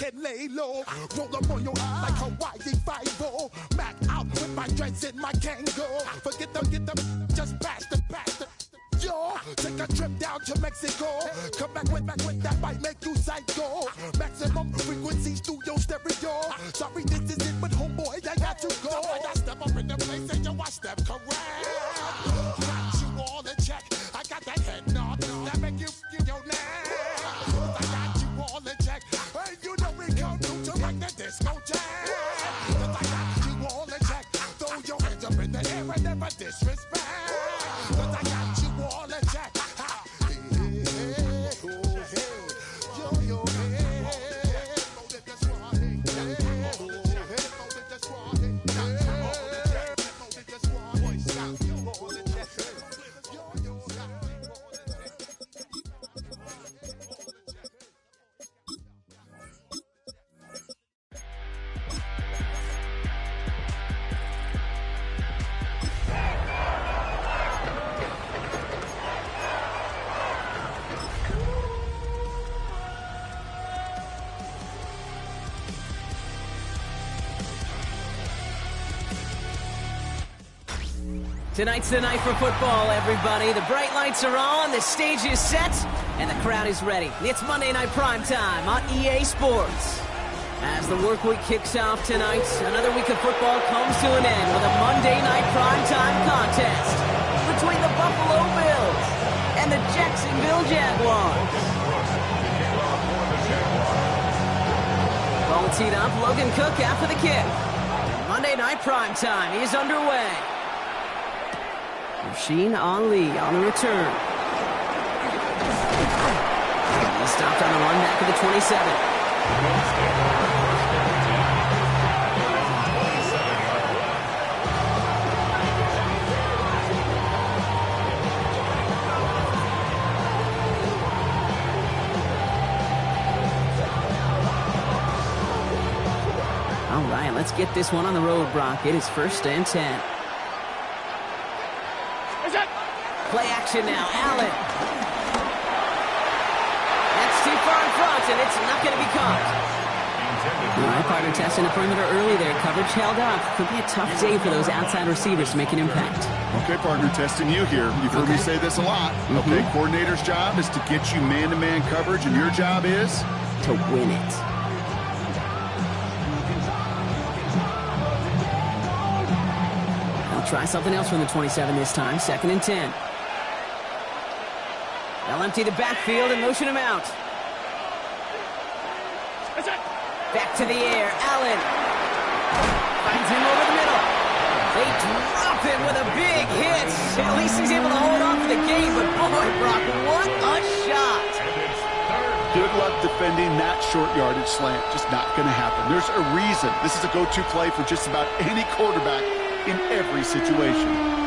can lay low. Roll up on your eye like Hawaii Five-O. Mac out with my dreads and my Kango. Forget them, get them, just pass the. Yo, take a trip down to Mexico. Come back with that might make you psycho. Maximum frequencies through your stereo. Sorry, this is it, but homeboy, I got to go. I step up in the place and yo, I step correct. Got you all in check. I got that head nod that make you feel your neck. I got you all in check. Hey, you know we come through to rock the disco jack. I got you all in check. Throw your hands up in the air and never disrespect. I got you all in check. Tonight's the night for football, everybody. The bright lights are on, the stage is set, and the crowd is ready. It's Monday Night Primetime on EA Sports. As the work week kicks off tonight, another week of football comes to an end with a Monday Night Primetime contest between the Buffalo Bills and the Jacksonville Jaguars. Ball teed up, Logan Cook after the kick. Monday Night Primetime is underway. Rasheen Ali on the return. He stopped on the run back to the 27. All right, let's get this one on the road, Brock. It is 1st and 10. Play action now, Allen. That's too far in front, and it's not going to be caught. All right, partner testing the perimeter early there. Coverage held up. Could be a tough day for those outside receivers to make an impact. Okay, partner, testing you here. You've heard me say this a lot. Okay, coordinator's job is to get you man-to-man coverage, and your job is? To win it. I'll try something else from the 27 this time. 2nd and 10. They'll empty the backfield and motion him out. Back to the air, Allen. Finds him over the middle. They drop him with a big hit. At least he's able to hold on to the game, but boy, Brock, what a shot. Good luck defending that short yardage slant. Just not going to happen. There's a reason. This is a go-to play for just about any quarterback in every situation.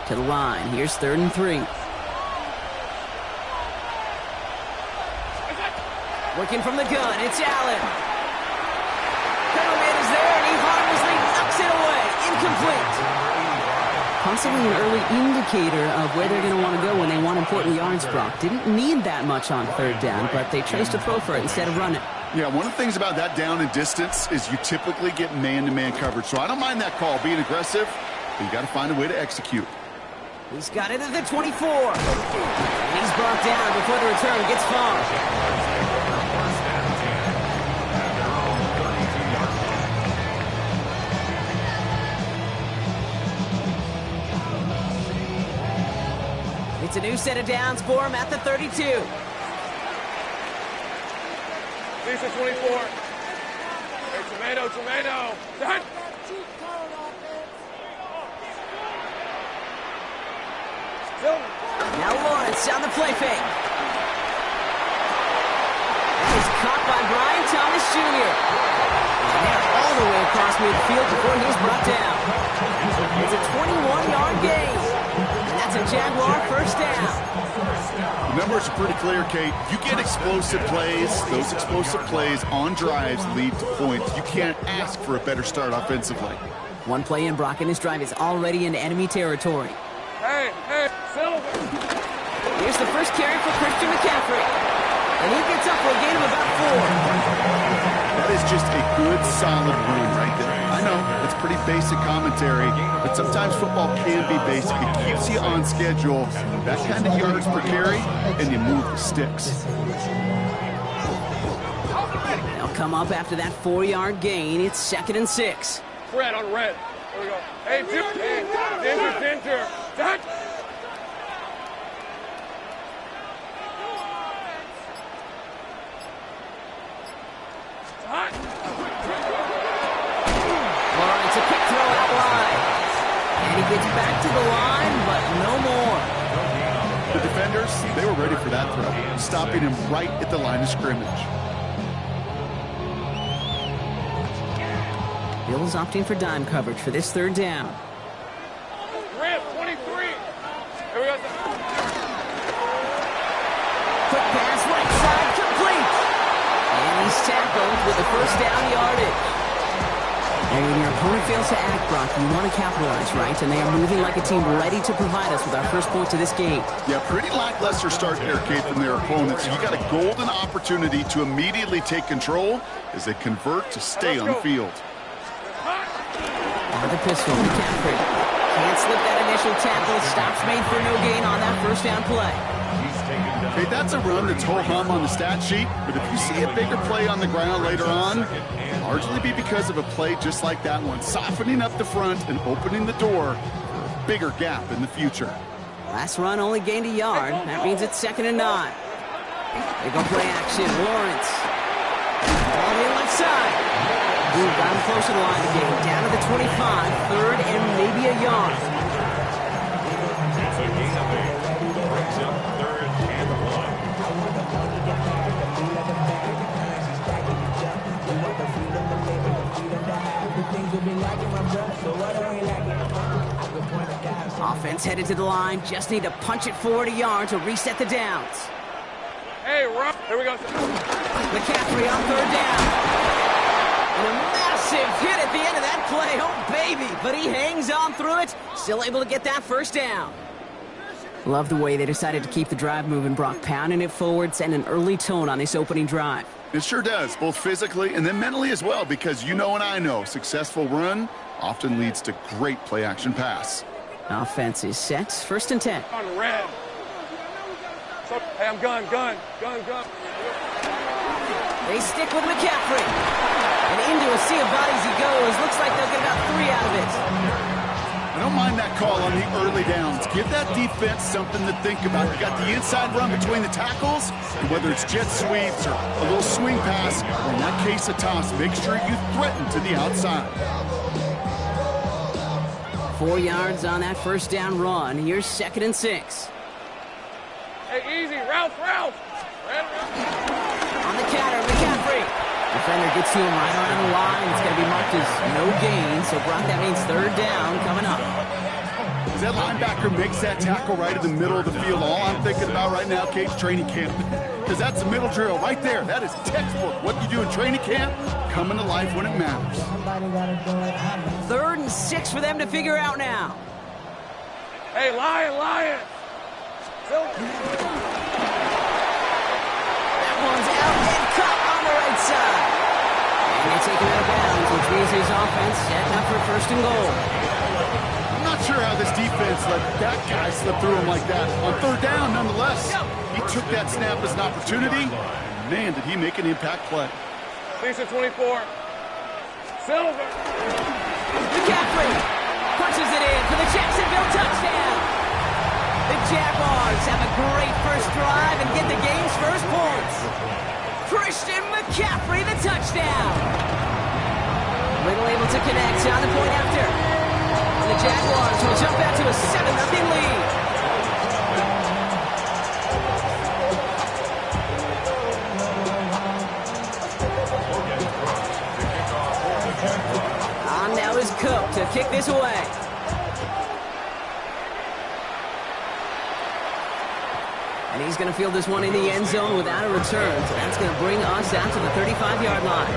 To the line. Here's 3rd and 3. Working from the gun. It's Allen. Coverman is there, and he harmlessly knocks it away. Incomplete. Possibly an early indicator of where they're going to want to go when they want important yards, Brock. Didn't need that much on 3rd down, but they chose to throw for it instead of run it. Yeah, one of the things about that down and distance is you typically get man-to-man coverage. So I don't mind that call, being aggressive, but you got to find a way to execute. He's got it at the 24. And he's brought down before the return gets far. It's a new set of downs for him at the 32. Lisa 24. Hey, tomato. Done. Now Lawrence on the play fake. That is caught by Brian Thomas Jr. And they're all the way across midfield before he's brought down. It's a 21-yard gain. And that's a Jaguar 1st down. The numbers are pretty clear, Kate. You get explosive plays. Those explosive plays on drives lead to points. You can't ask for a better start offensively. One play in, Brock, and his drive is already into enemy territory. Hey, Silver. Here's the first carry for Christian McCaffrey. And he gets up for a gain of about 4. That is just a good, solid run right there. I know, it's pretty basic commentary, but sometimes football can be basic. It keeps you on schedule. That kind of yards per carry, and you move the sticks. They'll come up after that 4-yard gain. It's 2nd and 6. Red on red. There we go. Hey, Ginger. Dad. Lawrence, a quick throw out wide. And he gets back to the line, but no more. The defenders, they were ready for that throw, stopping him right at the line of scrimmage. Bills opting for dime coverage for this 3rd down. Red, 23. Here we go. Quick pass, right side, complete. And he's tackled with the 1st down yardage. And when your opponent fails to act, Brock, you want to capitalize, right? And they are moving like a team ready to provide us with our first points of this game. Yeah, pretty lackluster start there, Kate, from their opponents. You got a golden opportunity to immediately take control as they convert to stay on the field. The pistol, McCaffrey. Can't slip that initial tackle. Stops made for no gain on that 1st down play. Okay, that's a run that's ho-hum on the stat sheet, but if you see a bigger play on the ground later on, it'll largely be because of a play just like that one, softening up the front and opening the door for a bigger gap in the future. Last run only gained a yard. That means it's 2nd and 9. They go play action. Lawrence. On the left side. Moved down close to the line again. Down to the 25. 3rd and maybe a yard. Offense headed to the line. Just need to punch it forward a yard to reset the downs. Hey, Rob. Here we go. McCaffrey on 3rd down. And a massive hit at the end of that play. Oh, baby. But he hangs on through it. Still able to get that 1st down. Love the way they decided to keep the drive moving, Brock. Pounding it forward, send an early tone on this opening drive. It sure does, both physically and then mentally as well, because you know and I know, successful run often leads to great play-action pass. Offense is set. 1st and 10. On red. So, hey, I'm gun. They stick with McCaffrey. And into a sea of bodies he goes. Looks like they'll get about 3 out of it. I don't mind that call on the early downs. Give that defense something to think about. You got the inside run between the tackles, and whether it's jet sweeps or a little swing pass, or in that case a toss, make sure you threaten to the outside. 4 yards on that 1st down run. Here's 2nd and 6. Hey, easy. Ralph. Red. On the counter, McCaffrey. Defender gets to him right around the line. It's going to be marked as no gain. So, Brock, that means 3rd down coming up. As that linebacker makes that tackle right in the middle of the field, all I'm thinking about right now, Kate's training camp. Because that's a middle drill right there. That is textbook. What you do in training camp, coming to life when it matters. 3rd and 6 for them to figure out now. Hey, Lion. That one's out and cut on the right side. And they take him out of bounds, which means his offense setting up for 1st and goal. I'm not sure how this defense let that guy slip through him like that. On 3rd down, nonetheless, he took that snap as an opportunity. Man, did he make an impact play. Lisa 24. Silver. McCaffrey punches it in for the Jacksonville touchdown. The Jaguars have a great first drive and get the game's first points. Christian McCaffrey, the touchdown. Little able to connect on the point after. And the Jaguars will jump out to a 7-0 lead. On now is Cook to kick this away. And he's going to field this one in the end zone without a return. So that's going to bring us out to the 35-yard line.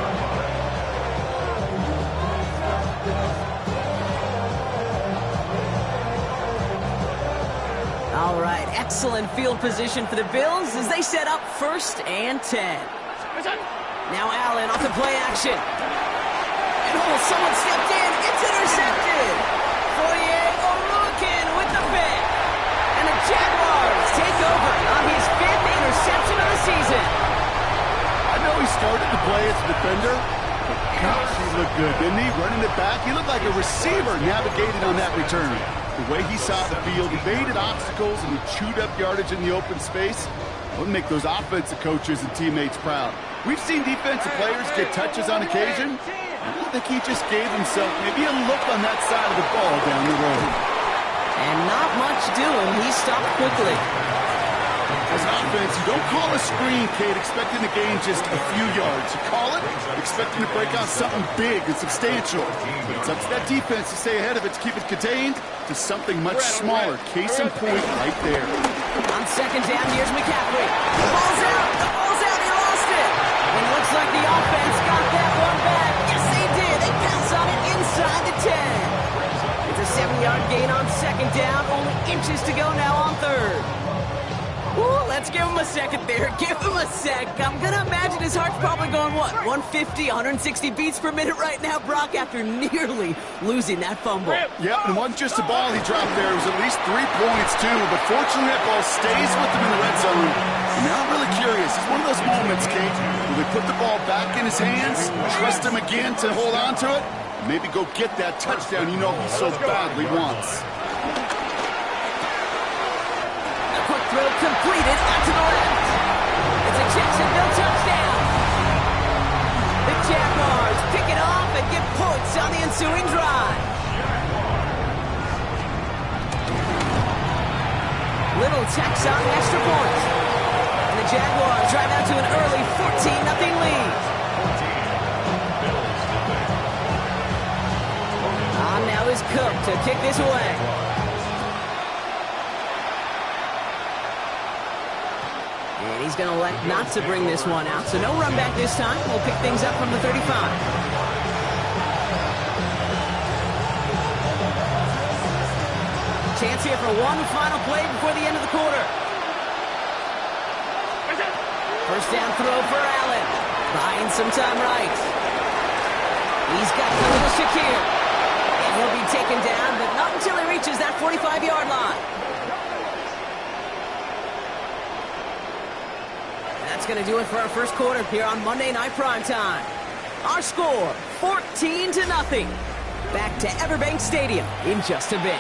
All right, excellent field position for the Bills as they set up 1st and 10. Now Allen off the play action. And someone stepped in. It's intercepted. Fourier Olukin with the pick. And the Jaguars take over on his 5th interception of the season. I know he started to play as a defender, but gosh, he looked good, didn't he? Running it back, he looked like a receiver navigating on that return. The way he saw the field, he evaded obstacles and he chewed up yardage in the open space. It would make those offensive coaches and teammates proud. We've seen defensive players get touches on occasion. I don't think he just gave himself maybe a look on that side of the ball down the road. And not much doing. He stopped quickly. As an offense, you don't call a screen, Kate, expecting to gain just a few yards. You call it expecting to break out something big and substantial. But it's up to that defense to stay ahead of it, to keep it contained to something much smaller. Case in point right there. On 2nd down, here's McCaffrey. The ball's out. The ball's out. He lost it. And it looks like the offense got that one back. Yes, they did. They pounce on it inside the 10. It's a 7-yard gain on 2nd down. Only inches to go now on 3rd. Ooh, let's give him a second there. Give him a sec. I'm going to imagine his heart's probably going, what, 150, 160 beats per minute right now, Brock, after nearly losing that fumble. Yep, and it wasn't just a ball he dropped there. It was at least 3 points, too. But fortunately, that ball stays with him in the red zone. And now I'm really curious. It's one of those moments, Kate, where they put the ball back in his hands, trust him again to hold on to it, and maybe go get that touchdown you know he so badly wants. Throw completed out to the left. It's a Jacksonville touchdown. The Jaguars pick it off and get points on the ensuing drive. Little tacks on the extra point. And the Jaguars drive out to an early 14-0 lead. Now is Cook to kick this away. And he's going to elect not to bring this one out. So no run back this time. We'll pick things up from the 35. Chance here for one final play before the end of the quarter. 1st down throw for Allen. Buying some time right. He's got the little Shakir. And he'll be taken down, but not until he reaches that 45-yard line. That's going to do it for our first quarter here on Monday Night Primetime. Our score, 14-0. Back to Everbank Stadium in just a bit.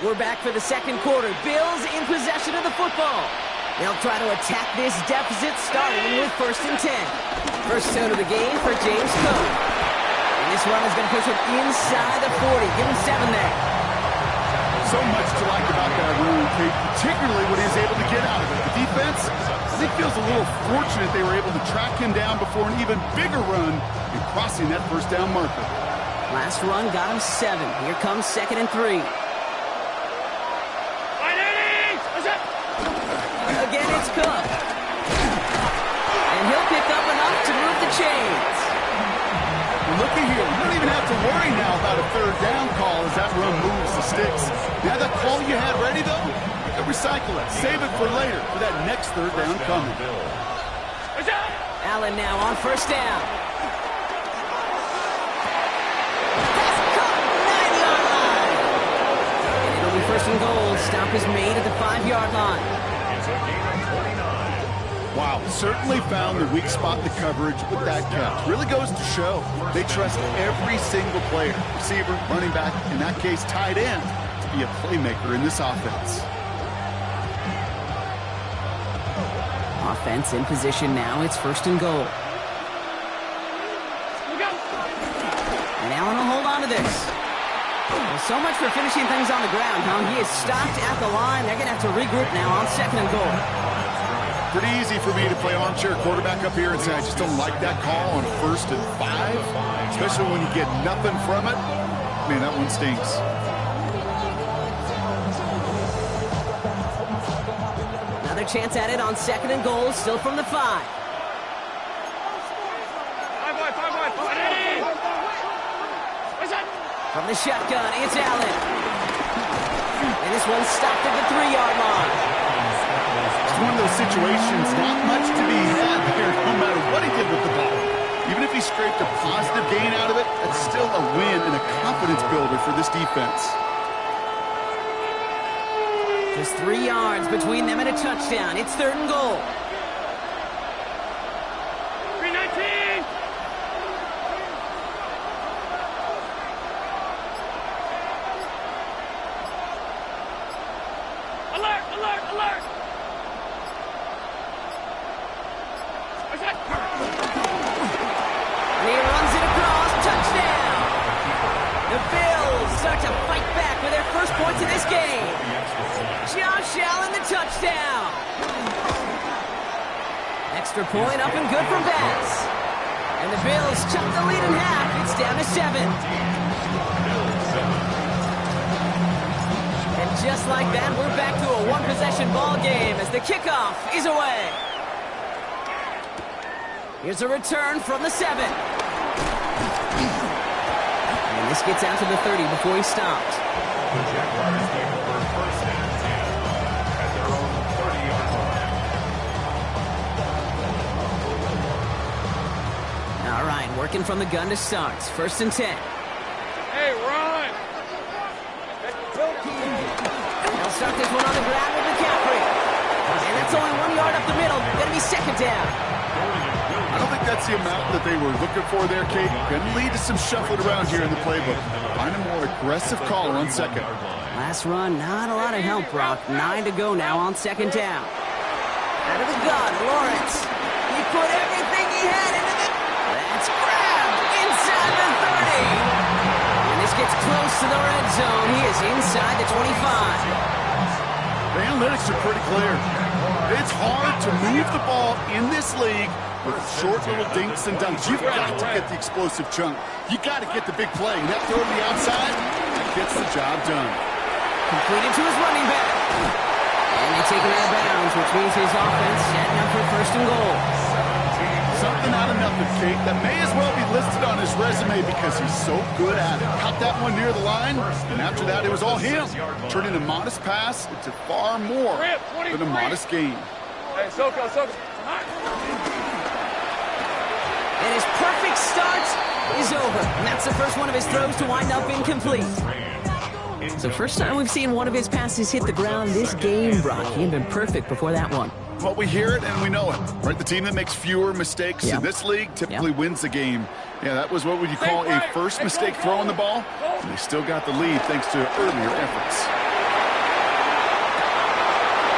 We're back for the second quarter. Bills in possession of the football. They'll try to attack this deficit starting with 1st and 10. First tone of the game for James Cook. This run is going to push him inside the 40. Give him 7 there. So much to like about that run, Kate, particularly what he was able to get out of it. The defense, I think, feels a little fortunate they were able to track him down before an even bigger run and crossing that 1st down marker. Last run got him 7. Here comes 2nd and 3. Again, it's Cook. And he'll pick up enough to move the chains. Looky here, you don't even have to worry now about a 3rd down call as that run moves the sticks. Now that call you had ready, though, you can recycle it. Save it for later for that next 3rd down coming. Allen now on 1st down. Pass caught, 9-yard line. And it'll be 1st and goal. Stop is made at the 5-yard line. Wow, certainly found the weak spot in the coverage with that catch. Really goes to show they trust every single player, receiver, running back, in that case tight end, to be a playmaker in this offense. Offense in position now. It's 1st and goal. And Allen will hold on to this. Well, so much for finishing things on the ground, huh? He is stopped at the line. They're going to have to regroup now on 2nd and goal. Pretty easy for me to play armchair quarterback up here and say I just don't like that call on 1st and 5, especially when you get nothing from it. Man, that one stinks. Another chance at it on 2nd and goal, still from the 5. From the shotgun, it's Allen. And this one's stopped at the 3-yard line. It's one of those situations, not much to be had there, no matter what he did with the ball. Even if he scraped a positive gain out of it, that's still a win and a confidence builder for this defense. Just 3 yards between them and a touchdown. It's 3rd and goal. 319! Alert! Alert! Alert! And he runs it across. Touchdown! The Bills start to fight back with their first points in this game. Josh Allen, the touchdown. Extra point up and good from Bass. And the Bills chop the lead in half. It's down to 7. And just like that, we're back to a one-possession ball game as the kickoff is away. Here's a return from the 7. And this gets out to the 30 before he stopped. The Jaguars take over 1st and 10 at their own 30-yard line. All right, working from the gun to start. 1st and 10. Hey, run! They'll start this one on the ground with McCaffrey. And that's only 1 yard up the middle. Gonna be 2nd down. I don't think that's the amount that they were looking for there, Kate. Going to lead to some shuffling around here in the playbook. Find a more aggressive call on 2nd. Last run, not a lot of help, Brock. 9 to go now on 2nd down. Out of the gun, Lawrence. He put everything he had into the... That's grabbed inside the 30. And this gets close to the red zone. He is inside the 25. The analytics are pretty clear. It's hard to move the ball in this league with short little dinks and dunks. You've got to get the explosive chunk. You got to get the big play. And that throw to the outside, that gets the job done. Completed to his running back. And they take him out of bounds, which means his offense setting up for 1st and goal. Something out of nothing, Kate. That may as well be listed on his resume because he's so good at it. Caught that one near the line, and after that, it was all him. Turning a modest pass into far more than a modest gain. Hey, Soko. And his perfect start is over. And that's the first one of his throws to wind up incomplete. So first time we've seen one of his passes hit the ground this game, Brock. He had been perfect before that one. Well, we hear it and we know it, right? The team that makes fewer mistakes in this league typically wins the game. Yeah, that was what would you call a first mistake throwing the ball, and they still got the lead thanks to earlier efforts.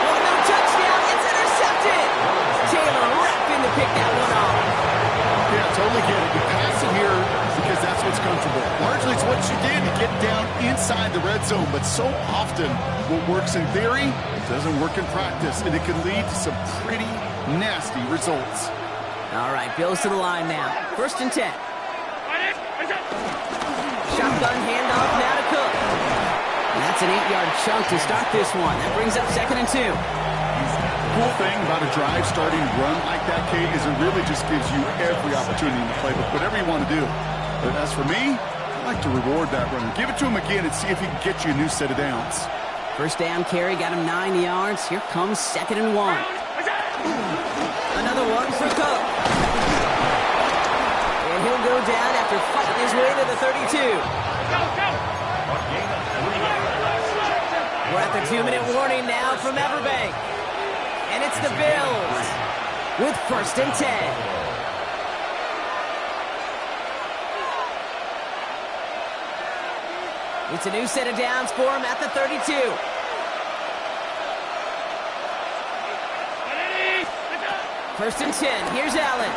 Oh, no touchdown. It's intercepted. Taylor rapping to pick that one off. Yeah, totally get it. You pass it here because that's what's comfortable. Largely it's what you did to get down inside the red zone, but so often what works in theory doesn't work in practice, and it can lead to some pretty nasty results. All right, Bills to the line now. 1st and 10. Shotgun handoff now to Cook. And that's an 8-yard chunk to start this one. That brings up 2nd and 2. The cool thing about a drive starting run like that, Kate, is it really just gives you every opportunity in the playbook, whatever you want to do. But as for me, I like to reward that runner. Give it to him again and see if he can get you a new set of downs. 1st down carry got him 9 yards. Here comes 2nd and 1. Another one for Cook. And he'll go down after fighting his way to the 32. We're at the 2-minute warning now from Everbank. And it's the Bills with 1st and 10. It's a new set of downs for him at the 32. First and 10. Here's Allen.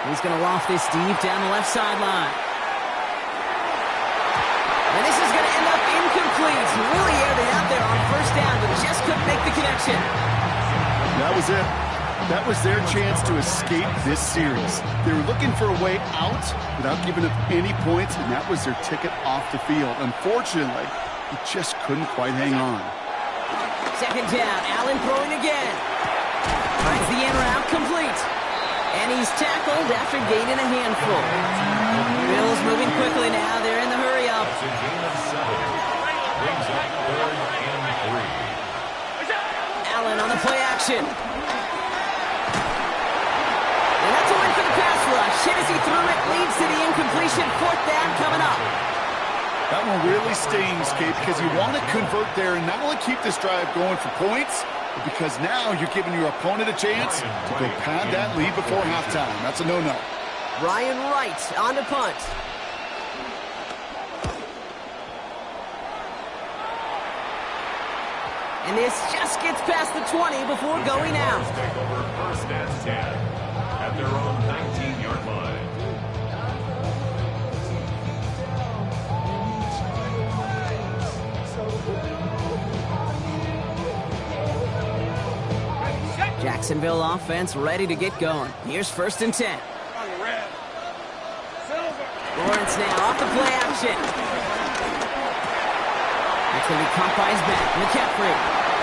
He's going to loft this deep down the left sideline. And this is going to end up incomplete. He really aired it out there on 1st down, but just couldn't make the connection. That was it. That was their chance to escape this series. They were looking for a way out without giving up any points, and that was their ticket off the field. Unfortunately, he just couldn't quite hang on. 2nd down. Allen throwing again. Finds the in route complete. And he's tackled after gaining a handful. Bills moving quickly now. They're in the hurry up. It's a gain of 7. Brings up 3rd and 3. Allen on the play action. And that's a win for the pass rush. Hit as he threw it, leads to the incompletion. 4th down coming up. That one really stings, Kate, because you want to convert there and not only keep this drive going for points, but because now you're giving your opponent a chance to go pad that lead before halftime. That's a no-no. Ryan Wright on to punt. And this just gets past the 20 before going out. Take over 1st and 10 at their own 19-yard line. Jacksonville offense ready to get going. Here's 1st and 10. Lawrence now off the play action. That's going to be caught by his back. McCaffrey.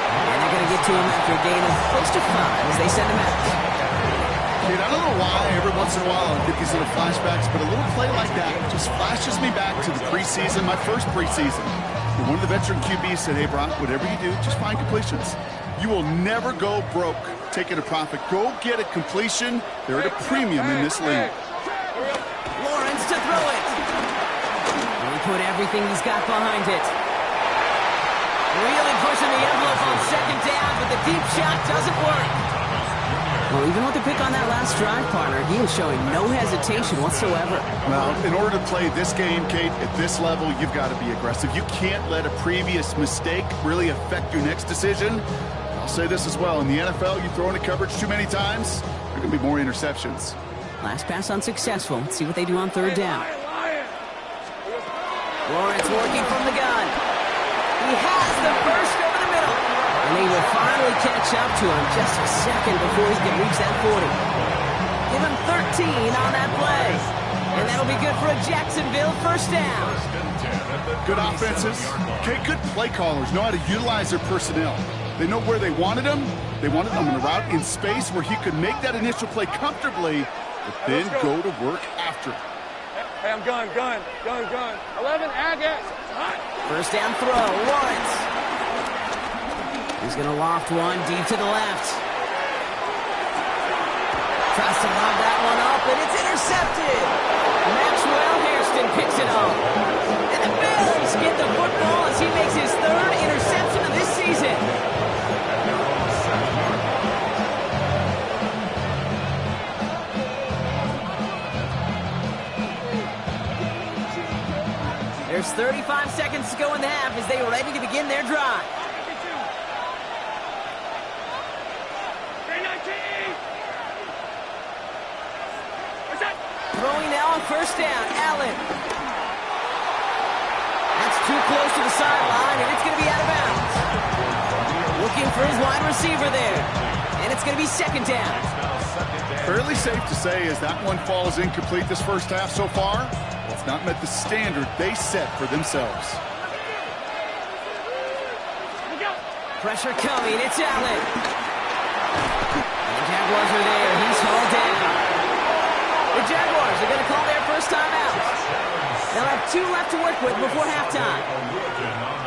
And they're going to get to him after a gain of close to 5 as they send him out. Kate, I don't know why every once in a while I get these little flashbacks, but a little play like that just flashes me back to the preseason, my first preseason. And one of the veteran QBs said, hey, Brock, whatever you do, just find completions. You will never go broke taking a profit. Go get a completion. They're at a premium in this league. Lawrence to throw it. And he put everything he's got behind it. Really pushing the envelope on 2nd down, but the deep shot doesn't work. Well, even with the pick on that last drive, partner, he is showing no hesitation whatsoever. Well, in order to play this game, Kate, at this level, you've got to be aggressive. You can't let a previous mistake really affect your next decision. I'll say this as well. In the NFL, you throw into coverage too many times, there are going to be more interceptions. Last pass unsuccessful. Let's see what they do on 3rd down. Lawrence working from the gun. He has the burst over the middle. And they will finally catch up to him just a second before he can reach that 40. Give him 13 on that play. And that'll be good for a Jacksonville 1st down. Good offenses. Okay, good play callers know how to utilize their personnel. They know where they wanted them. They wanted them on a route in space where he could make that initial play comfortably, but then go to work after. Hey, I'm gun. 11, Agate. 1st down throw, Lawrence. He's going to loft one deep to the left. Tries to lob that one up, and it's intercepted. Maxwell Hairston picks it up. And the Bills get the football as he makes his 3rd interception of this season. There's 35 seconds to go in the half as they are ready to begin their drive. Throwing now on 1st down, Allen. That's too close to the sideline, and it's going to be out of bounds. Looking for his wide receiver there, and it's going to be 2nd down. Fairly safe to say as that one falls incomplete this first half so far. It's not met the standard they set for themselves. Pressure coming, it's Allen. The Jaguars are there, he's hauled down. The Jaguars are going to call their 1st time out. They'll have 2 left to work with before halftime.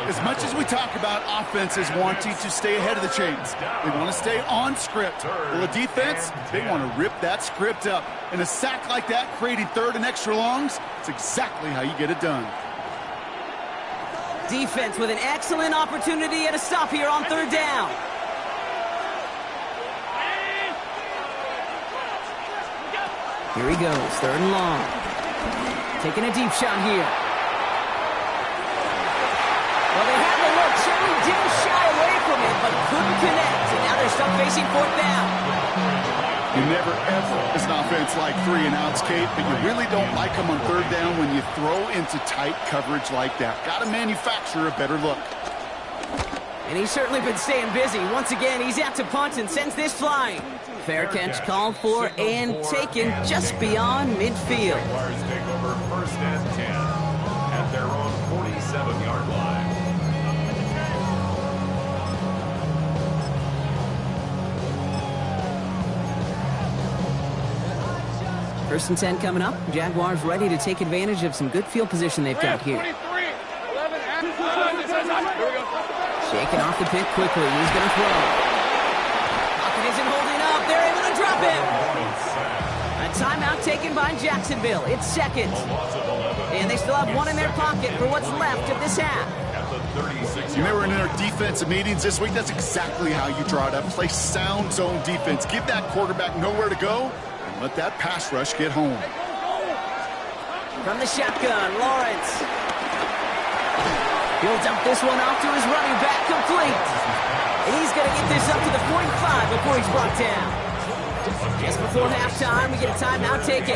As much as we talk about offenses wanting to stay ahead of the chains, they want to stay on script. Well, the defense, they want to rip that script up. And a sack like that, creating 3rd and extra longs, it's exactly how you get it done. Defense with an excellent opportunity at a stop here on 3rd down. Here he goes, 3rd and long. Taking a deep shot here. Well, they had the look. Shelley didn't shy away from it, but couldn't connect. And now they're stuck facing 4th down. You never, ever, as an offense, like 3 and outs, Kate, but you really don't like them on 3rd down when you throw into tight coverage like that. Got to manufacture a better look. And he's certainly been staying busy. Once again, he's out to punt and sends this flying. Fair catch called for and taken just beyond midfield. Jaguars take over 1st and 10 at their own 47-yard line. First and 10 coming up. Jaguars ready to take advantage of some good field position they've got here. 23, 11, here we go. Shaking off the pick quickly. He's going to throw. Pocket isn't holding up. They're able to drop him. A timeout taken by Jacksonville. It's second. And they still have one in their pocket for what's left of this half. You know, we're in our defensive meetings this week. That's exactly how you draw it up. Play sound zone defense. Give that quarterback nowhere to go and let that pass rush get home. From the shotgun, Lawrence. He'll dump this one off to his running back, complete. And he's going to get this up to the 45 before he's brought down. Just before halftime, we get a timeout taken.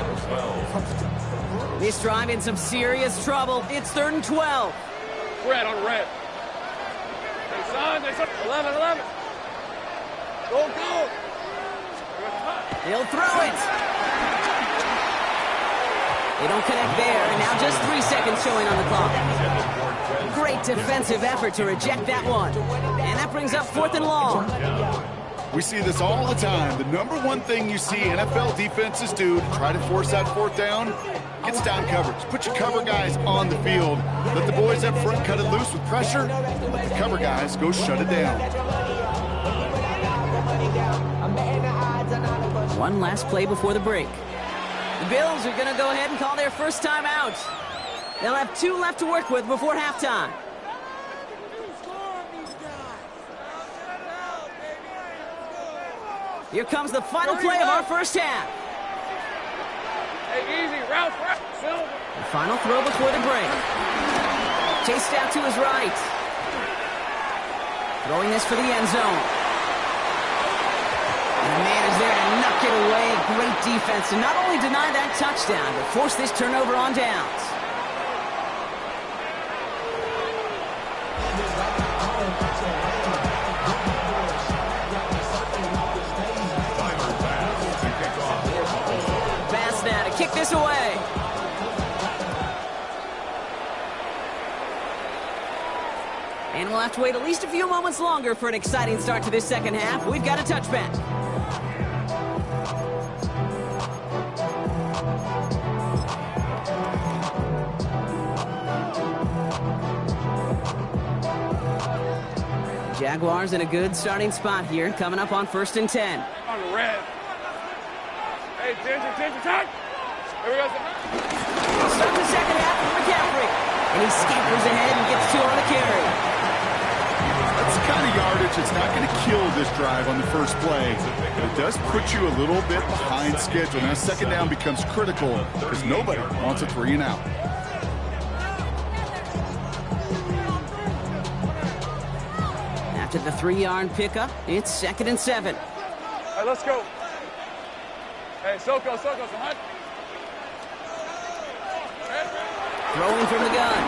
This drive in some serious trouble. It's 3rd and 12. Red on red. They son. 11. Go. He'll throw it. They don't connect there, and now just 3 seconds showing on the clock. Great defensive effort to reject that one. And that brings up 4th and long. We see this all the time. The number one thing you see NFL defenses do to try to force that 4th down, gets down coverage. Put your cover guys on the field. Let the boys up front cut it loose with pressure. Let the cover guys go shut it down. One last play before the break. The Bills are going to go ahead and call their first time out. They'll have 2 left to work with before halftime. Here comes the final play of our first half. Hey, easy, route, Silver. The final throw before the break. Chased out to his right. Throwing this for the end zone. And the man is there to knock it away. Great defense to not only deny that touchdown, but force this turnover on downs. Pass now to kick this away. And we'll have to wait at least a few moments longer for an exciting start to this second half. We've got a touchback. Jaguars in a good starting spot here, coming up on 1st and 10. On the red. Hey, Ginger, time. Here we go. Start the second half with McCaffrey. And he scampers ahead and gets 2 on the carry. That's the kind of yardage that's not going to kill this drive on the first play. But it does put you a little bit behind schedule. Now, second down becomes critical because nobody wants a 3 and out. After the 3-yard pickup, it's 2nd and 7. All right, let's go. Hey, Soko, hunt. Throwing from the gun.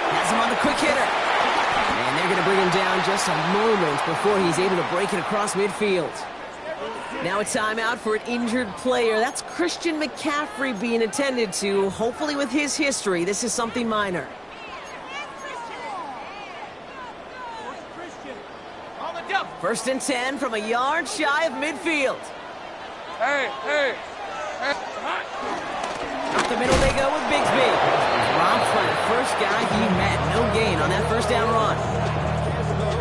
Has him on the quick hitter. And they're going to bring him down just a moment before he's able to break it across midfield. Now a timeout for an injured player. That's Christian McCaffrey being attended to. Hopefully with his history, this is something minor. First and 10 from a yard shy of midfield. Hey. Up the middle they go with Bigsby. Rob Flatt, first guy he met. No gain on that first down run.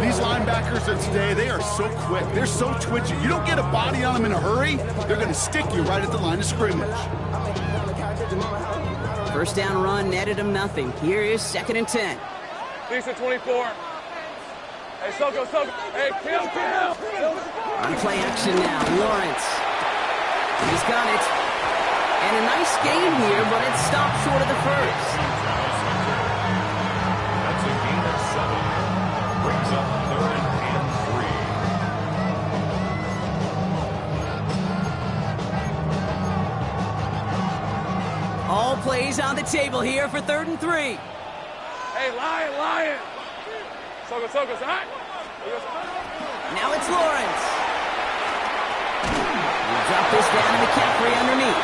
These linebackers of today, they are so quick. They're so twitchy. You don't get a body on them in a hurry, they're going to stick you right at the line of scrimmage. First down run netted him nothing. Here is 2nd and 10. Decent 24. Hey, Soko. Hey, kill. On play action now, Lawrence. He's got it. And a nice gain here, but it stopped short of the first. That's a gain of 7. Brings up 3rd and 3. All plays on the table here for 3rd and 3. Hey, Lion. Soko, hot. Now it's Lawrence. Drop this down to McCaffrey underneath.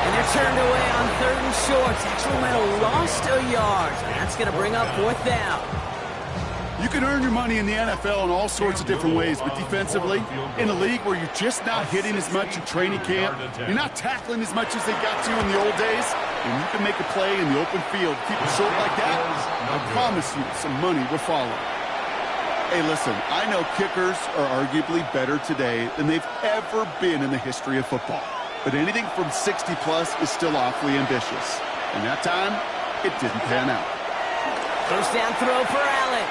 And they're turned away on 3rd and short. Actually might have lost a yard. That's going to bring up 4th down. You can earn your money in the NFL in all sorts of different ways, but defensively, in a league where you're just not hitting as much in training camp, you're not tackling as much as they got to in the old days, and you can make a play in the open field, keep it short like that, I promise you some money will follow. Hey, listen, I know kickers are arguably better today than they've ever been in the history of football, but anything from 60-plus is still awfully ambitious. And that time, it didn't pan out. First down throw for Allen.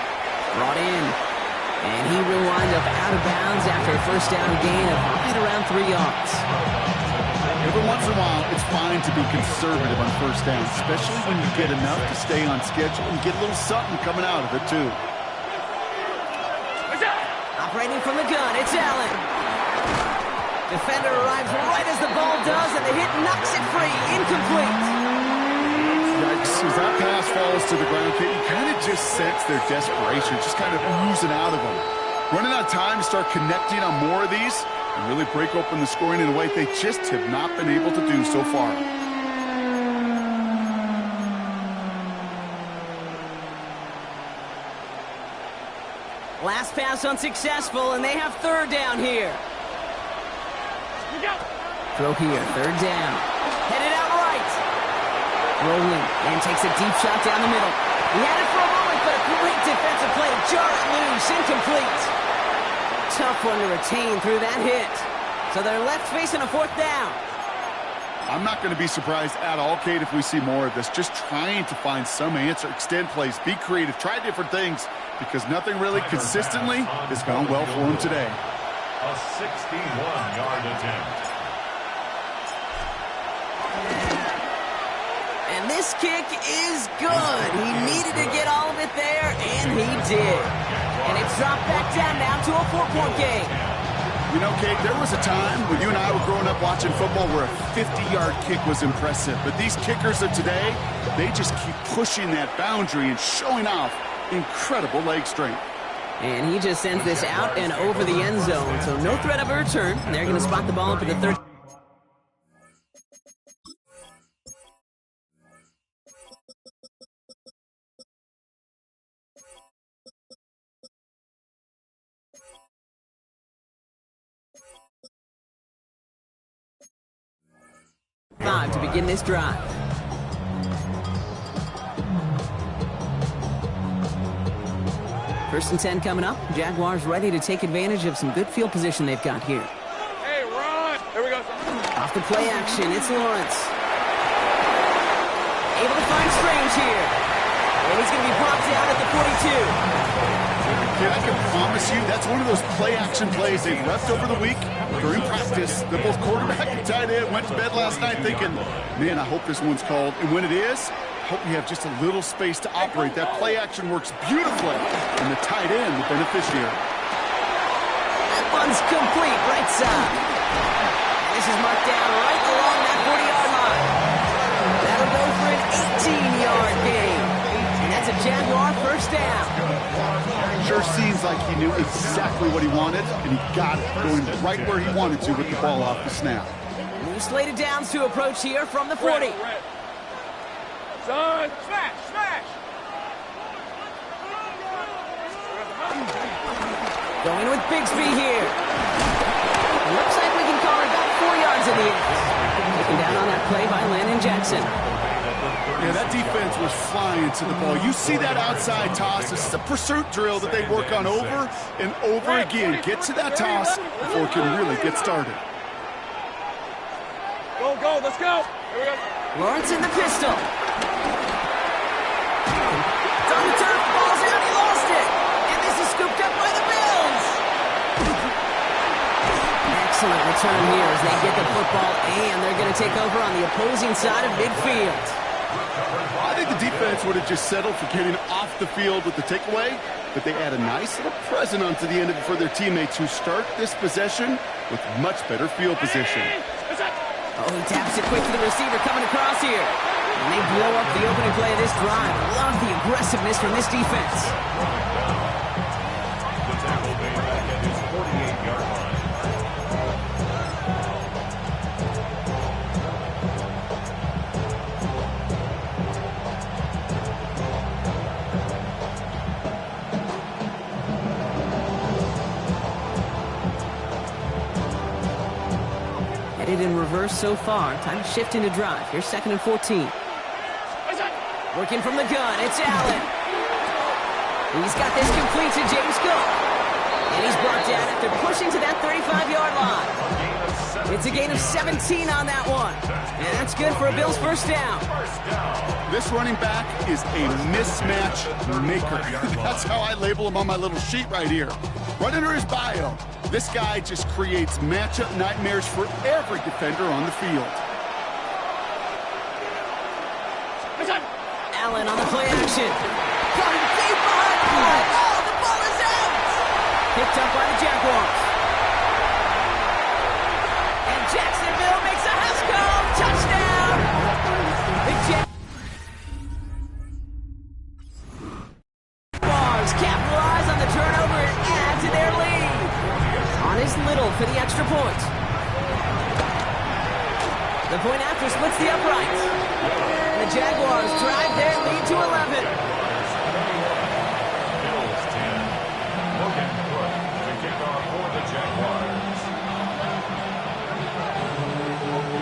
Brought in. And he will wind up out of bounds after a first down gain of right around 3 yards. Every once in a while, it's fine to be conservative on first down, especially when you get enough to stay on schedule and get a little something coming out of it, too. Operating from the gun, it's Allen. Defender arrives right as the ball does, and the hit knocks it free. Incomplete. Yikes, as that pass falls to the ground, you kind of just sense their desperation, just kind of oozing out of them. Running out of time to start connecting on more of these and really break open the scoring in a way they just have not been able to do so far. Last pass unsuccessful, and they have third down here. Throw here, third down. Headed out right. Rolling, and takes a deep shot down the middle. He had it for a moment, but a great defensive play. Jar it loose, incomplete. Tough one to retain through that hit. So they're left facing a fourth down. I'm not going to be surprised at all, Kate, if we see more of this. Just trying to find some answer, extend plays, be creative, try different things, because nothing really consistently has gone well for him today. A 61-yard attempt. And this kick is good. He needed to get all of it there, and he did. And it's dropped back down now to a 4-point game. You know, Kate, there was a time when you and I were growing up watching football where a 50-yard kick was impressive. But these kickers of today, they just keep pushing that boundary and showing off incredible leg strength. And he just sends this out and over the end zone. So no threat of a return. They're going to spot the ball up at the 13. To begin this drive. First and 10 coming up. Jaguars ready to take advantage of some good field position they've got here. Hey, run! Here we go. Off the play action, it's Lawrence. Able to find Strange here. And he's going to be brought down at the 42. I can promise you that's one of those play-action plays they've left over the week during practice. The both quarterback and tight end went to bed last night thinking, man, I hope this one's called. And when it is, I hope we have just a little space to operate. That play-action works beautifully, and the tight end, the beneficiary. That one's complete, right side. This is marked down right along that 40-yard line. That'll go for an 18-yard gain. And that's a Jaguar first down. Sure seems like he knew exactly what he wanted, and he got it, going right where he wanted to with the ball off the snap. New slated downs to approach here from the 40. Son, smash, smash! Going with Bigsby here. Looks like we can call it about 4 yards in the end. Taken down on that play by Landon Jackson. Yeah, that defense was flying to the ball. You see that outside toss. This is a pursuit drill that they work on over and over again. Get to that toss before it can really get started. Go, go, let's go! Here we go. Lawrence in the pistol. It's on the turf, ball's out, he lost it. And this is scooped up by the Bills. Excellent return here as they get the football, and they're going to take over on the opposing side of midfield. I think the defense would have just settled for getting off the field with the takeaway, but they add a nice little present onto the end of it for their teammates who start this possession with much better field position. Oh, he taps it quick to the receiver coming across here. And they blow up the opening play of this drive. Love the aggressiveness from this defense. The tackle made back at his 48-yard line. played in reverse so far. Time to shift into drive. Here's 2nd and 14. Working from the gun, it's Allen. He's got this complete to James Cook. And he's brought down after pushing to that 35-yard line. It's a gain of 17 on that one. And that's good for a Bills first down. This running back is a mismatch maker. That's how I label him on my little sheet right here. Right under his bio, this guy just creates matchup nightmares for every defender on the field. Allen on the play action. Going deep behind the line. Oh, the ball is out. Picked up by the Jaguars. And Jacksonville makes a house call. Touchdown. The Jaguars capitalize on the turnover and add to their lead. On is Little for the extra point. The point after splits the uprights. And the Jaguars drive their lead to 11. Bills 10. Logan Cook to kick off for the Jaguars.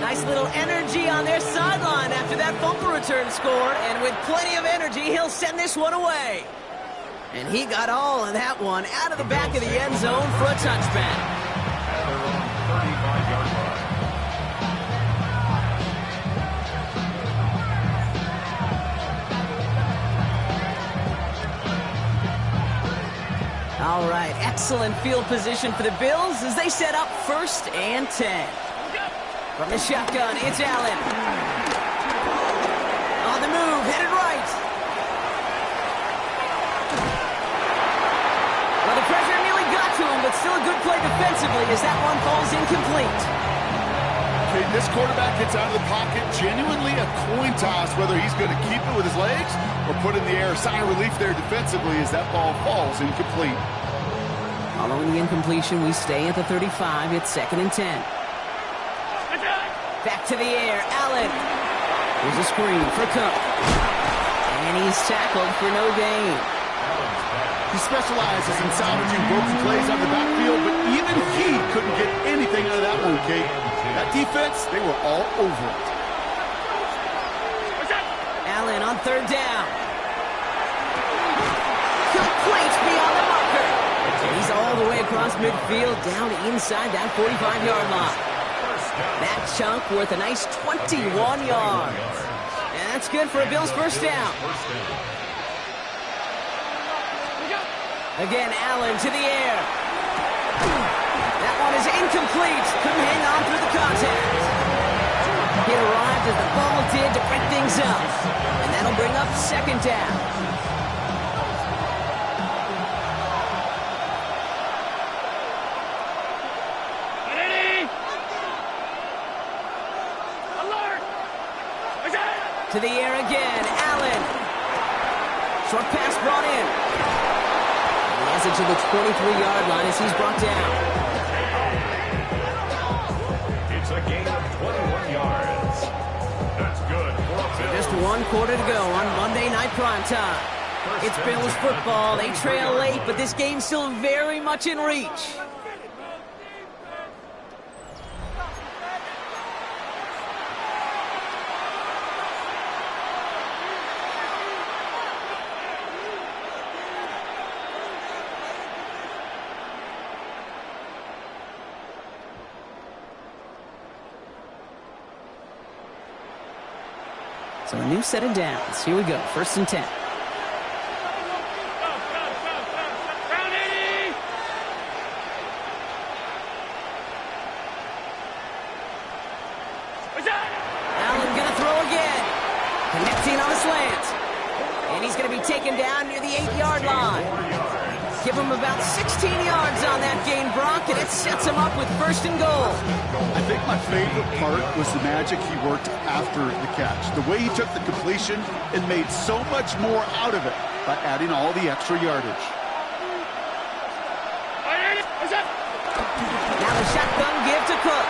Nice little energy on their sideline after that fumble return score. And with plenty of energy, he'll send this one away. And he got all of that one out of the back of the end zone for a touchback. At their own 35-yard line. All right, excellent field position for the Bills as they set up 1st and 10. From the shotgun, it's Allen. On the move, headed right. Well, the pressure nearly got to him, but still a good play defensively as that one falls incomplete. Okay, this quarterback gets out of the pocket, genuinely a coin toss whether he's going to keep it with his legs or put it in the air. Sigh of relief there defensively as that ball falls incomplete. Following the incompletion, we stay at the 35. It's 2nd and 10. Back to the air, Allen. Here's a screen for Cook. And he's tackled for no gain. He specializes in salvaging broken plays on the backfield, but even he couldn't get anything out of that one, Kate. That defense, they were all over it. Allen on 3rd down. Complete beyond the marker. He's all the way across midfield, down inside that 45-yard line. That chunk worth a nice 21 yards. And that's good for a Bills first down. Again, Allen to the air. That one is incomplete. Couldn't hang on through the contact. He arrived as the ball did to break things up. And that'll bring up 2nd down. To the air again, Allen. Short pass brought in. And he has it to the 23-yard line as he's brought down. It's a gain of 21 yards. That's good. So just 1 quarter to go on Monday Night Primetime. It's Bills football. They trail late, but this game's still very much in reach. So a new set of downs. Here we go. 1st and 10. Allen gonna throw again. Connecting on a slant. And he's gonna be taken down near the 8-yard line. Give him about 16 yards on that gain, Brock, and it sets him up with 1st and goal. I think my favorite part was the magic he worked after the catch. The way he took the completion and made so much more out of it by adding all the extra yardage. Now the shotgun give to Cook.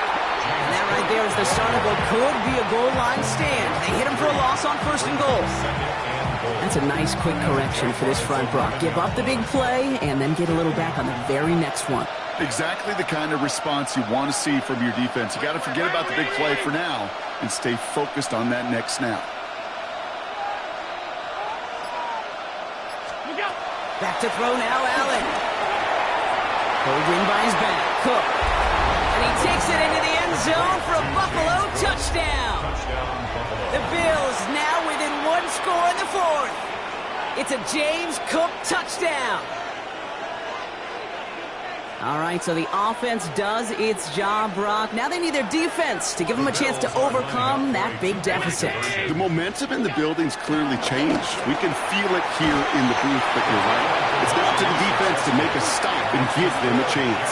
And that right there is the start of what could be a goal line stand. They hit him for a loss on 1st and goal. That's a nice quick correction for this front, Brock. Give up the big play and then get a little back on the very next one. Exactly the kind of response you want to see from your defense. You got to forget about the big play for now and stay focused on that next snap. Back to throw now, Allen. Pulled in by his back. Cook. And he takes it into the end zone for a Buffalo touchdown. The Bills now within one score in the fourth. It's a James Cook touchdown. All right, so the offense does its job, Brock. Now they need their defense to give them a chance to overcome that big deficit. The momentum in the building's clearly changed. We can feel it here in the booth, but you're right. It's now to the defense to make a stop and give them a chance.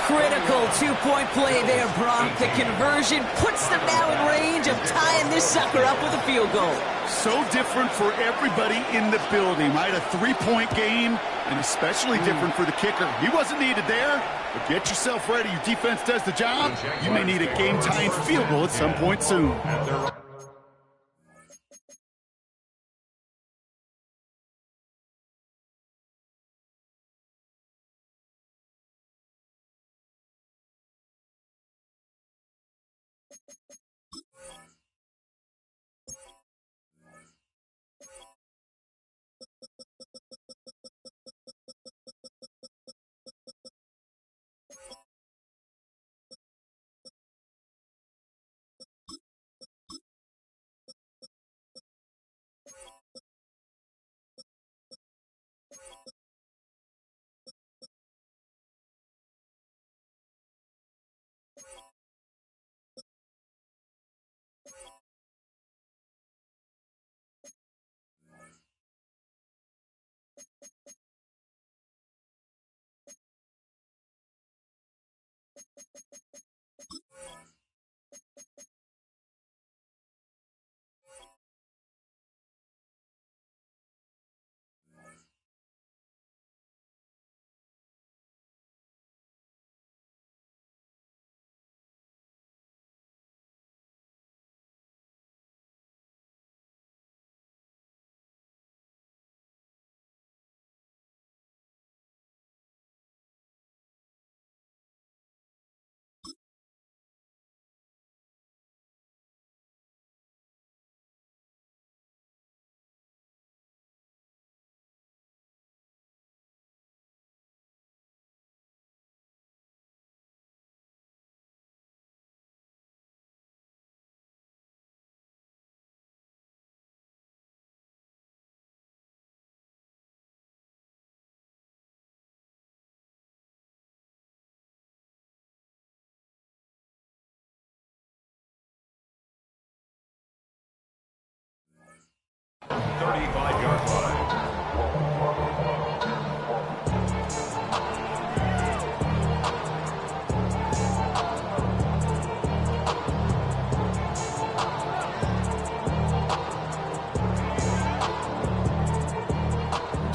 Critical two-point play there, Brock. The conversion puts them now in range of tying this sucker up with a field goal. So different for everybody in the building, right? A three-point game, and especially different for the kicker. He wasn't needed there, but get yourself ready. Your defense does the job. You may need a game-tying field goal at some point soon.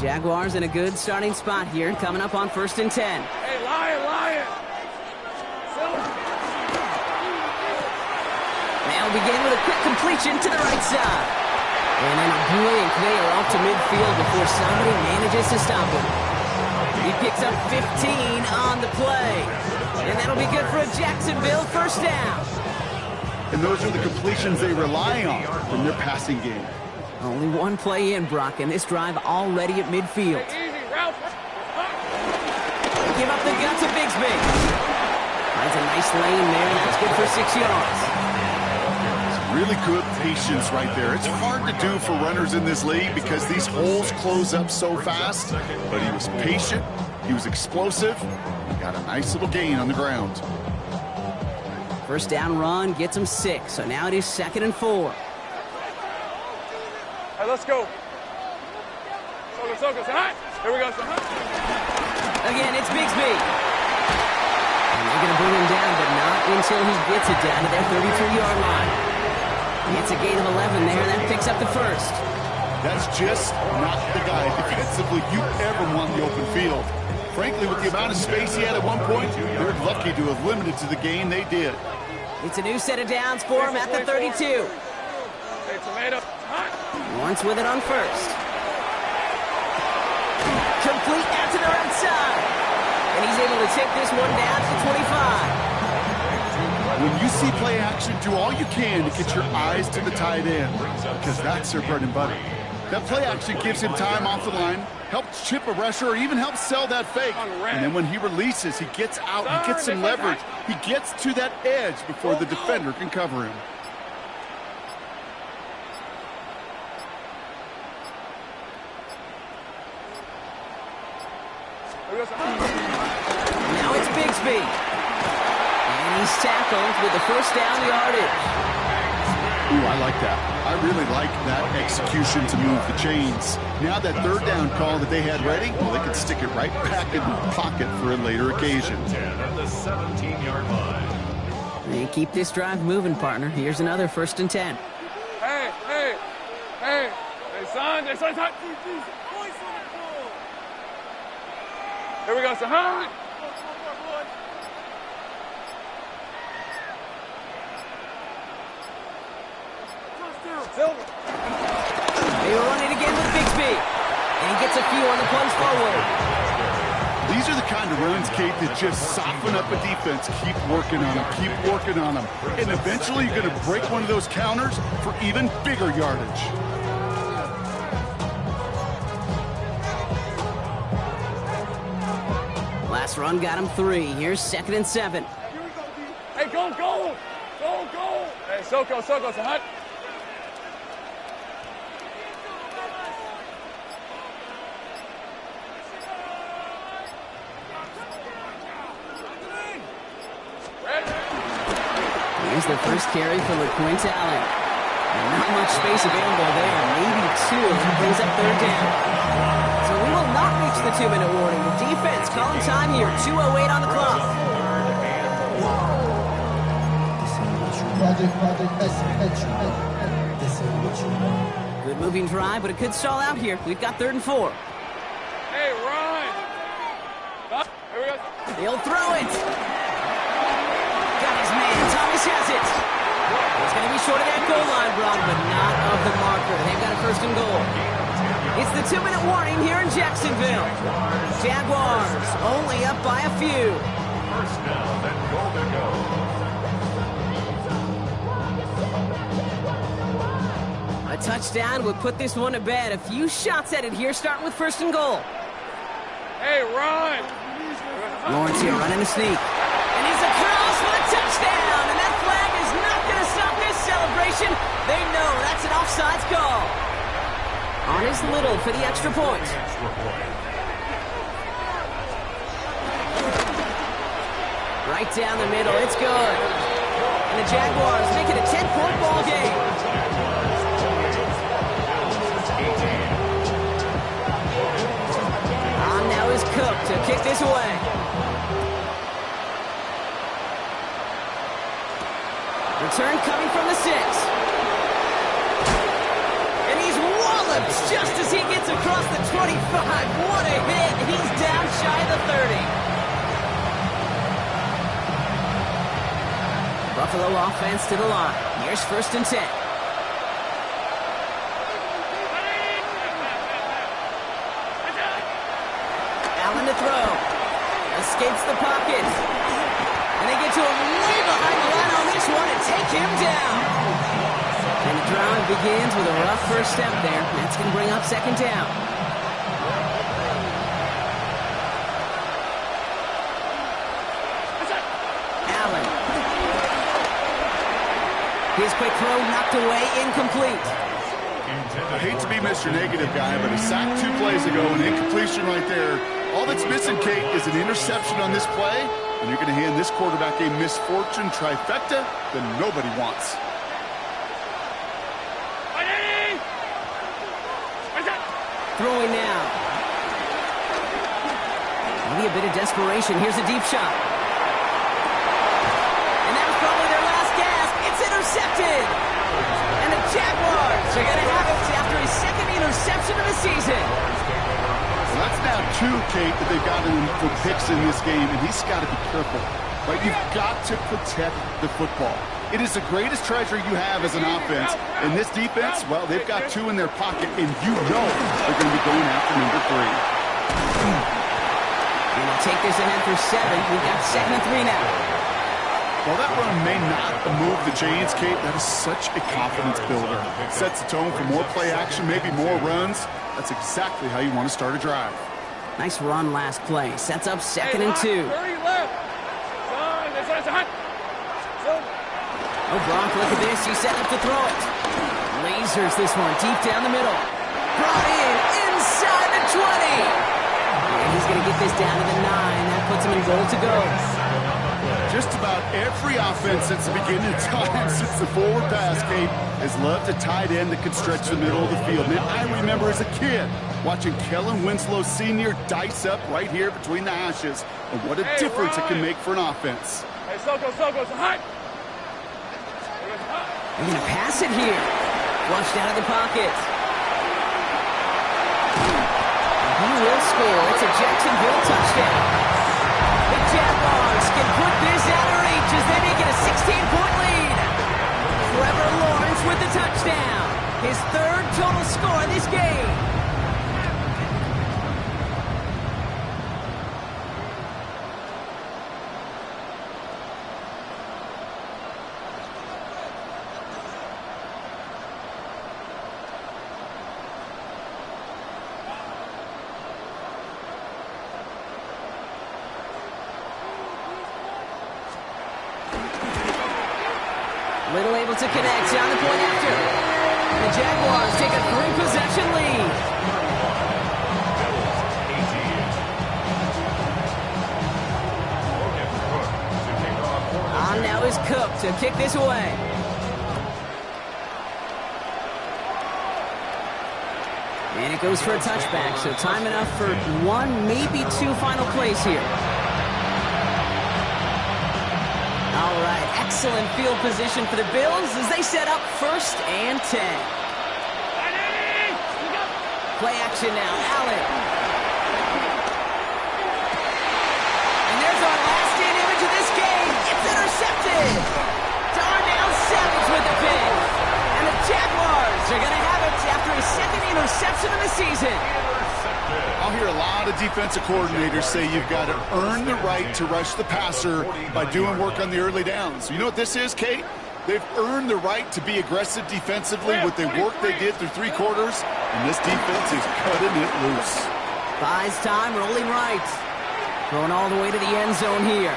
Jaguars in a good starting spot here, coming up on 1st and 10. Hey, Lion! They'll begin with a quick completion to the right side. And then a brilliant clear off to midfield before somebody manages to stop him. He picks up 15 on the play. And that'll be good for a Jacksonville first down. And those are the completions they rely on from their passing game. Only one play in, Brock, and this drive already at midfield. Easy, Ralph. Give up the guts of Bigsby. Finds a nice lane there, and that's good for 6 yards. Really good patience right there. It's hard to do for runners in this league because these holes close up so fast. But he was patient, he was explosive, he got a nice little gain on the ground. First down run gets him 6, so now it is 2nd and 4. Hey, let's go. Soka, say hi. Here we go, say hi. Again, it's Bigsby. And they're going to bring him down, but not until he gets it down to their 33-yard line. It's a gain of 11 there, and that picks up the first. That's just not the guy defensively you ever want in the open field. Frankly, with the amount of space he had at one point, they're lucky to have limited to the gain they did. It's a new set of downs for him at the 32. Hey, tomato. Lawrence with it on first. Complete out to the right side. And he's able to take this one down to the 25. When you see play action, do all you can to get your eyes to the tight end, because that's their bread and butter. That play action gives him time off the line, helps chip a rusher, or even helps sell that fake. And then when he releases, he gets out, he gets some leverage. He gets to that edge before the defender can cover him. Now it's Bigsby. And he's tackled with the first down yardage. Ooh, I like that. I really like that execution to move the chains. Now that third down call that they had ready, well, they can stick it right back in the pocket for a later occasion. At the 17-yard line. And keep this drive moving, partner. Here's another 1st and 10. Hey, son. Here we go, son. Silver. They run it again with Bigsby. And he gets a few on the plunge forward. These are the kind of runs, Kate, that just soften up a defense. Keep working on them, keep working on them. And eventually you're going to break one of those counters for even bigger yardage. Last run got him 3. Here's 2nd and 7. Hey, go. Hey, Soko, son. Here's the first carry for LeQuint Allen. Not much space available there. Maybe 2. Brings up 3rd down. So we will not reach the 2-minute warning. The defense calling time here. 2:08 on the clock. Good moving drive, but it could stall out here. We've got 3rd and 4. Hey, run. Here we go. He'll throw it. Got his man. Thomas has it. It's going to be short of that goal line, Brock, but not of the marker. They've got a 1st and goal. It's the 2-minute warning here in Jacksonville. Jaguars only up by a few. First down and goal to go. A touchdown would put this one to bed. A few shots at it here, starting with 1st and goal. Hey, run. Lawrence here running a sneak. And he's across for the touchdown. And that flag is not going to stop this celebration. They know that's an offsides call. On his little for the extra point. Right down the middle. It's good. And the Jaguars make it a 10-point ball game. On now is Cook to kick this away. Return coming from the 6. And he's walloped just as he gets across the 25. What a hit. He's down shy of the 30. Buffalo offense to the line. Here's 1st and 10. Allen to throw. Escapes the pocket. And they get to him way behind the line on this one and take him down. And the drive begins with a rough first step there. That's going to bring up 2nd down. Allen. His quick throw knocked away, incomplete. I hate to be Mr. Negative guy, but a sack 2 plays ago, an incompletion right there. All that's missing, Kate, is an interception on this play, and you're going to hand this quarterback a misfortune trifecta that nobody wants. Throwing now. Maybe a bit of desperation. Here's a deep shot. And that was probably their last gasp. It's intercepted. And the Jaguars are going to have it after his 2nd interception of the season. Well, that's now 2, Kate, that they've gotten him for picks in this game, and he's got to be careful. Right? You've got to protect the football. It is the greatest treasure you have as an offense. And this defense, well, they've got 2 in their pocket, and you know they're going to be going after number 3. And they'll take this ahead for 7. We've got 2nd and 3 now. While that run may not move the chains, Kate, that is such a confidence builder. Sets the tone for more play action, maybe more runs. That's exactly how you want to start a drive. Nice run last play. Sets up 2nd and 2. 30 left. Oh, Gronk, look at this. He's set up to throw it. Lasers this one deep down the middle. Brought in inside the 20. And he's going to get this down to the 9. That puts him in goal to go. Just about every offense since the beginning of time, since the forward pass, Kate, has loved a tight end that could stretch the middle of the field. Man, I remember as a kid watching Kellen Winslow Sr. dice up right here between the hashes. And what a difference it can make for an offense. Hey, Soko, it's hot. They're going to pass it here. Flushed out of the pocket. He will score. It's a Jacksonville touchdown. The Jaguars can put this out of reach as they make it a 16-point lead. Trevor Lawrence with the touchdown. His 3rd total score in this game. Little able to connect on the point after. The Jaguars take a 3-possession lead. On now is Cook to kick this away. And it goes for a touchback, so time enough for 1, maybe 2 final plays here. All right, excellent field position for the Bills as they set up 1st and 10. Play action now, Allen. And there's our last-in image of this game. It's intercepted. Darnell Savage with the pick. And the Jaguars are going to have it after his 2nd interception of the season. I'll hear a lot of defensive coordinators say you've got to earn the right to rush the passer by doing work on the early downs. You know what this is, Kate? They've earned the right to be aggressive defensively with the work they did through 3 quarters, and this defense is cutting it loose. Buys time, rolling right. Going all the way to the end zone here.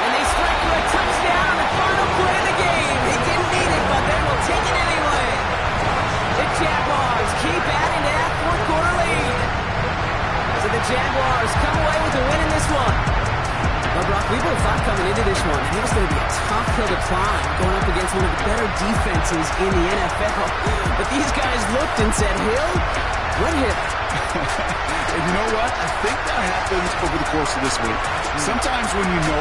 And they strike for a touchdown on the final play of the game. They didn't need it, but they will take it anyway. The Jaguars keep adding to that 4th quarter lead. So the Jaguars come away with a win in this one. Well, Brock, we both thought coming into this one, it was going to be a tough hill to climb going up against one of the better defenses in the NFL. But these guys looked and said, Hill, what hill? And you know what? I think that happens over the course of this week. Sometimes when you know